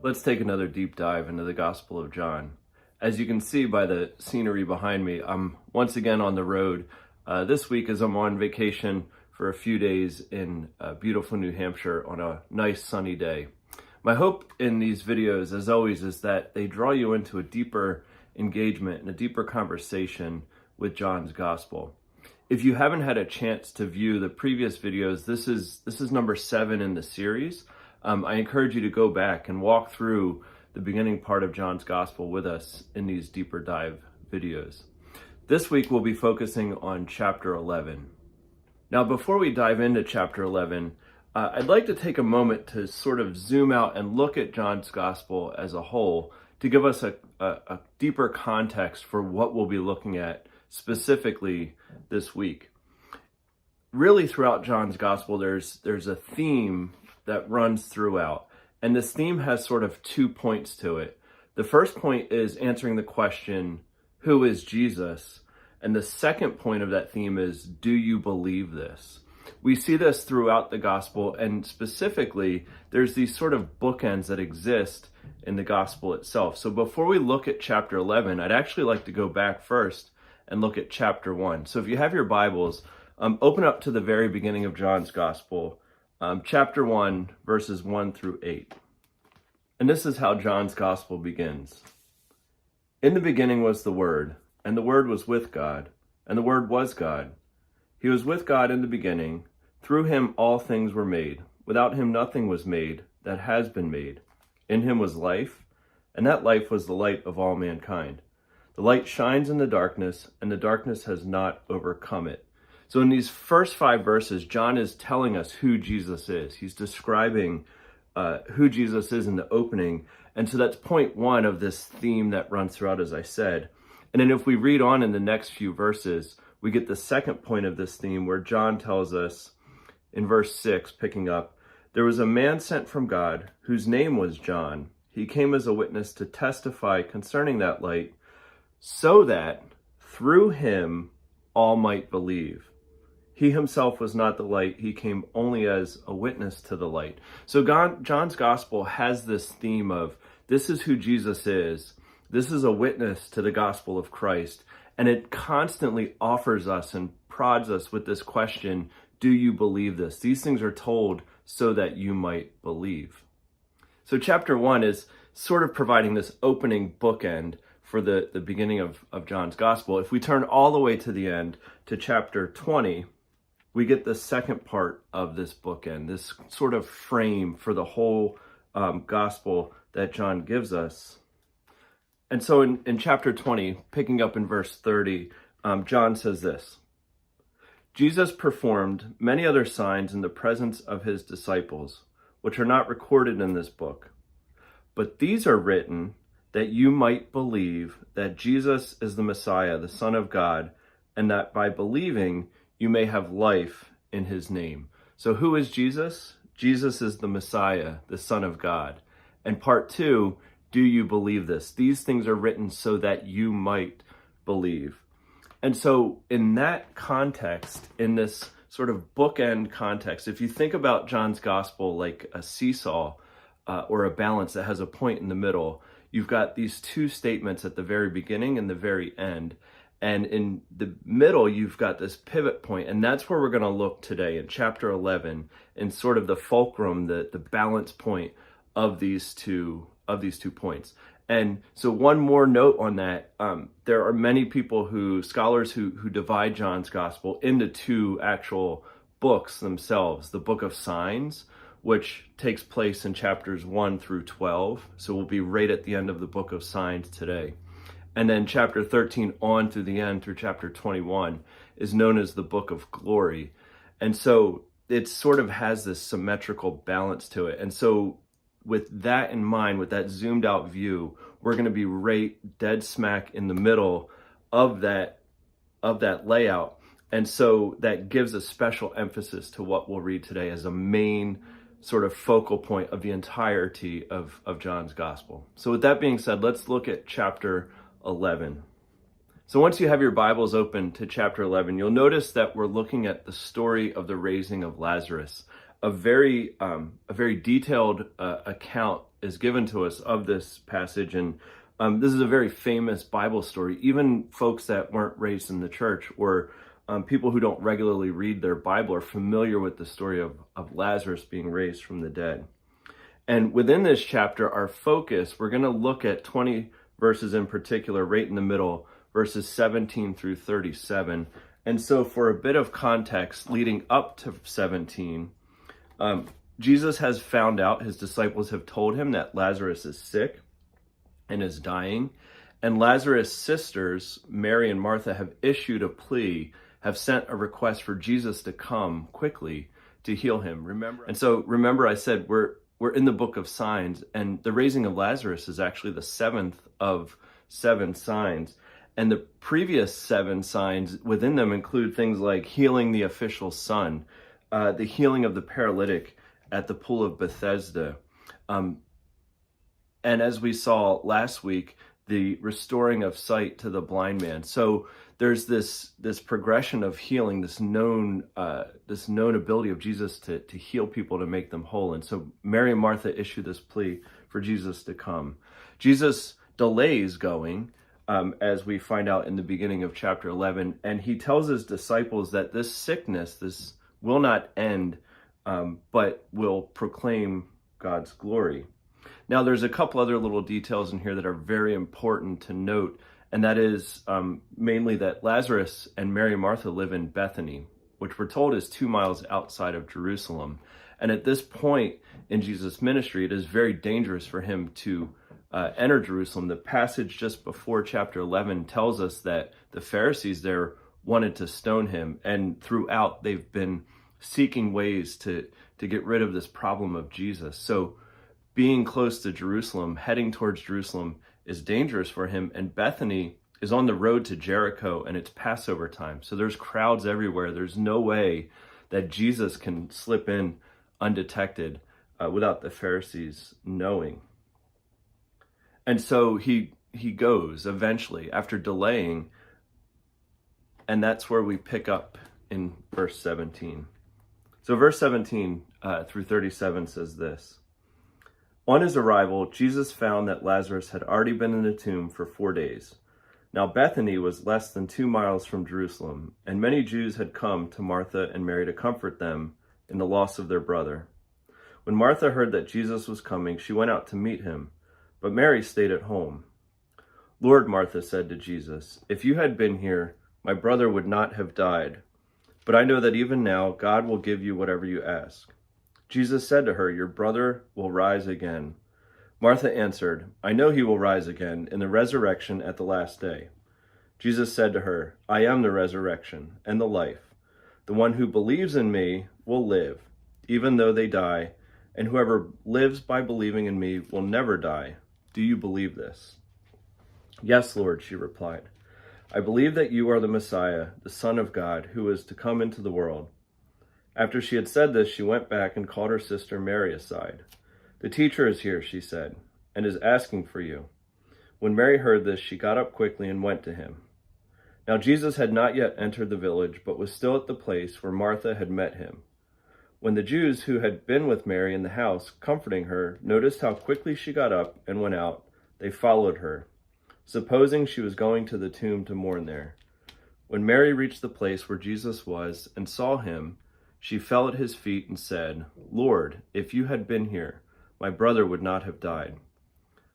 Let's take another deep dive into the Gospel of John. As you can see by the scenery behind me, I'm once again on the road this week as I'm on vacation for a few days in beautiful New Hampshire on a nice sunny day. My hope in these videos, as always, is that they draw you into a deeper engagement and a deeper conversation with John's Gospel. If you haven't had a chance to view the previous videos, this is number 7 in the series. I encourage you to go back and walk through the beginning part of John's Gospel with us in these deeper dive videos. This week we'll be focusing on chapter 11. Now, before we dive into chapter 11, I'd like to take a moment to sort of zoom out and look at John's Gospel as a whole to give us a deeper context for what we'll be looking at specifically this week. Really, throughout John's Gospel, there's a theme that runs throughout. And this theme has sort of 2 points to it. The first point is answering the question, who is Jesus? And the second point of that theme is, do you believe this? We see this throughout the gospel, and specifically, there's these sort of bookends that exist in the gospel itself. So before we look at chapter 11, I'd actually like to go back first and look at chapter 1. So if you have your Bibles, open up to the very beginning of John's gospel, chapter 1, verses 1 through 8. And this is how John's Gospel begins. In the beginning was the Word, and the Word was with God, and the Word was God. He was with God in the beginning. Through him all things were made. Without him nothing was made that has been made. In him was life, and that life was the light of all mankind. The light shines in the darkness, and the darkness has not overcome it. So in these first 5 verses, John is telling us who Jesus is. He's describing who Jesus is in the opening. And so that's point 1 of this theme that runs throughout, as I said. And then if we read on in the next few verses, we get the second point of this theme where John tells us in verse 6, picking up, there was a man sent from God whose name was John. He came as a witness to testify concerning that light, so that through him all might believe. He himself was not the light. He came only as a witness to the light. So John's Gospel has this theme of, this is who Jesus is. This is a witness to the gospel of Christ. And it constantly offers us and prods us with this question, do you believe this? These things are told so that you might believe. So chapter 1 is sort of providing this opening bookend for the beginning of John's Gospel. If we turn all the way to the end, to chapter 20, we get the second part of this bookend, this sort of frame for the whole gospel that John gives us. And so in chapter 20, picking up in verse 30, John says this, Jesus performed many other signs in the presence of his disciples, which are not recorded in this book. But these are written that you might believe that Jesus is the Messiah, the Son of God, and that by believing you may have life in his name. So who is Jesus? Jesus is the Messiah, the Son of God. And part 2, do you believe this? These things are written so that you might believe. And so in that context, in this sort of bookend context, if you think about John's Gospel like a seesaw or a balance that has a point in the middle, you've got these 2 statements at the very beginning and the very end. And in the middle, you've got this pivot point, and that's where we're going to look today in chapter 11, in sort of the fulcrum, the balance point of these two points. And so one more note on that, there are many scholars who divide John's Gospel into 2 actual books themselves. The book of signs, which takes place in chapters 1 through 12. So we'll be right at the end of the book of signs today. And then chapter 13 on through the end through chapter 21 is known as the book of glory. And so it sort of has this symmetrical balance to it. And so with that in mind, with that zoomed out view, we're going to be right dead smack in the middle of that layout. And so that gives a special emphasis to what we'll read today as a main sort of focal point of the entirety of John's Gospel. So with that being said, let's look at chapter 11. So once you have your Bibles open to chapter 11, you'll notice that we're looking at the story of the raising of Lazarus. a very detailed account is given to us of this passage, and this is a very famous Bible story. Even folks that weren't raised in the church or people who don't regularly read their Bible are familiar with the story of Lazarus being raised from the dead. And within this chapter, our focus, we're going to look at 20 verses in particular, right in the middle, verses 17 through 37. And so for a bit of context leading up to 17, Jesus has found out, his disciples have told him that Lazarus is sick and is dying. And Lazarus' sisters, Mary and Martha, have issued a plea, have sent a request for Jesus to come quickly to heal him. Remember I said we're in the book of signs, and the raising of Lazarus is actually the 7th of 7 signs. And the previous 7 signs within them include things like healing the official son, the healing of the paralytic at the pool of Bethesda. And as we saw last week, the restoring of sight to the blind man. So there's this progression of healing, this known ability of Jesus to heal people, to make them whole. And so Mary and Martha issue this plea for Jesus to come. Jesus delays going, as we find out in the beginning of chapter 11, and he tells his disciples that this sickness, this will not end, but will proclaim God's glory. Now, there's a couple other little details in here that are very important to note, and that is mainly that Lazarus and Mary and Martha live in Bethany, which we're told is 2 miles outside of Jerusalem. And at this point in Jesus' ministry, it is very dangerous for him to enter Jerusalem. The passage just before chapter 11 tells us that the Pharisees there wanted to stone him, and throughout they've been seeking ways to get rid of this problem of Jesus. So being close to Jerusalem, heading towards Jerusalem, is dangerous for him. And Bethany is on the road to Jericho, and it's Passover time. So there's crowds everywhere. There's no way that Jesus can slip in undetected without the Pharisees knowing. And so he goes eventually after delaying, and that's where we pick up in verse 17. So verse 17 through 37 says this. On his arrival, Jesus found that Lazarus had already been in the tomb for 4 days. Now Bethany was less than 2 miles from Jerusalem, and many Jews had come to Martha and Mary to comfort them in the loss of their brother. When Martha heard that Jesus was coming, she went out to meet him, but Mary stayed at home. Lord, Martha said to Jesus, if you had been here, my brother would not have died. But I know that even now God will give you whatever you ask. Jesus said to her, your brother will rise again. Martha answered, I know he will rise again in the resurrection at the last day. Jesus said to her, I am the resurrection and the life. The one who believes in me will live, even though they die, and whoever lives by believing in me will never die. Do you believe this? Yes, Lord, she replied. I believe that you are the Messiah, the Son of God, who is to come into the world. After she had said this, she went back and called her sister Mary aside. The teacher is here, she said, and is asking for you. When Mary heard this, she got up quickly and went to him. Now Jesus had not yet entered the village, but was still at the place where Martha had met him. When the Jews who had been with Mary in the house, comforting her, noticed how quickly she got up and went out, they followed her, supposing she was going to the tomb to mourn there. When Mary reached the place where Jesus was and saw him, she fell at his feet and said, Lord, if you had been here, my brother would not have died.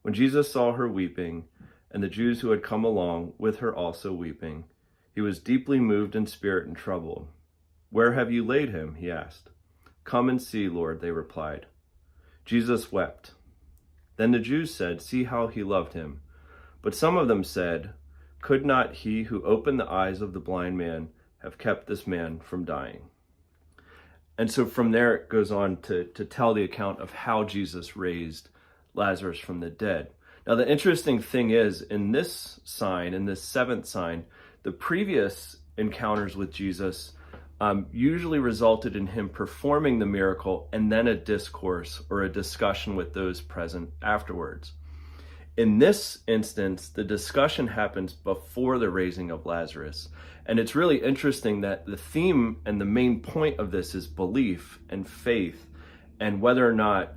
When Jesus saw her weeping, and the Jews who had come along with her also weeping, he was deeply moved in spirit and troubled. Where have you laid him? He asked. Come and see, Lord, they replied. Jesus wept. Then the Jews said, see how he loved him. But some of them said, could not he who opened the eyes of the blind man have kept this man from dying? And so from there it goes on to tell the account of how Jesus raised Lazarus from the dead. Now the interesting thing is, in this sign, in this 7th sign, the previous encounters with Jesus usually resulted in him performing the miracle and then a discourse or a discussion with those present afterwards. In this instance, the discussion happens before the raising of Lazarus. And it's really interesting that the theme and the main point of this is belief and faith, and whether or not,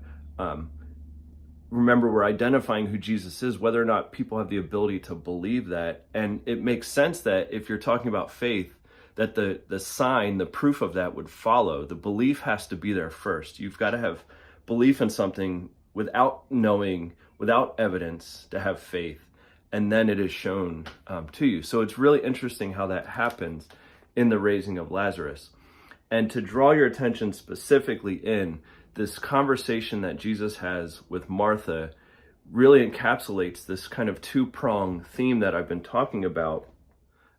remember, we're identifying who Jesus is, whether or not people have the ability to believe that. And it makes sense that if you're talking about faith, that the sign, the proof of that would follow. The belief has to be there first. You've got to have belief in something without knowing, without evidence, to have faith, and then it is shown to you. So it's really interesting how that happens in the raising of Lazarus. And to draw your attention specifically in this conversation that Jesus has with Martha really encapsulates this kind of two-pronged theme that I've been talking about.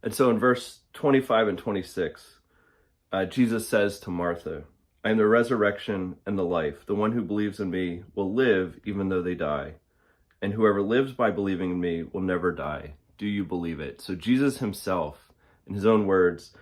And so in verse 25 and 26, Jesus says to Martha, "I am the resurrection and the life. The one who believes in me will live even though they die. And whoever lives by believing in me will never die. Do you believe it?" So Jesus himself, in his own words,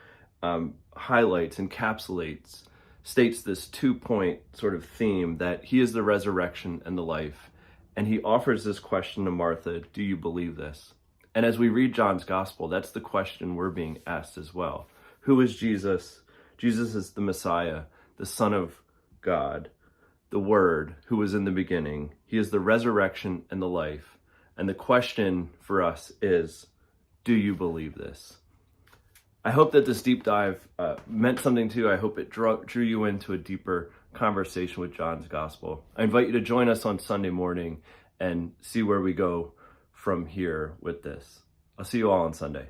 highlights, encapsulates, states this two-point sort of theme that he is the resurrection and the life. And he offers this question to Martha, do you believe this? And as we read John's gospel, that's the question we're being asked as well. Who is Jesus? Jesus is the Messiah, the Son of God, the Word who was in the beginning. He is the resurrection and the life. And the question for us is, do you believe this? I hope that this deep dive meant something to you. I hope it drew you into a deeper conversation with John's gospel. I invite you to join us on Sunday morning and see where we go from here with this. I'll see you all on Sunday.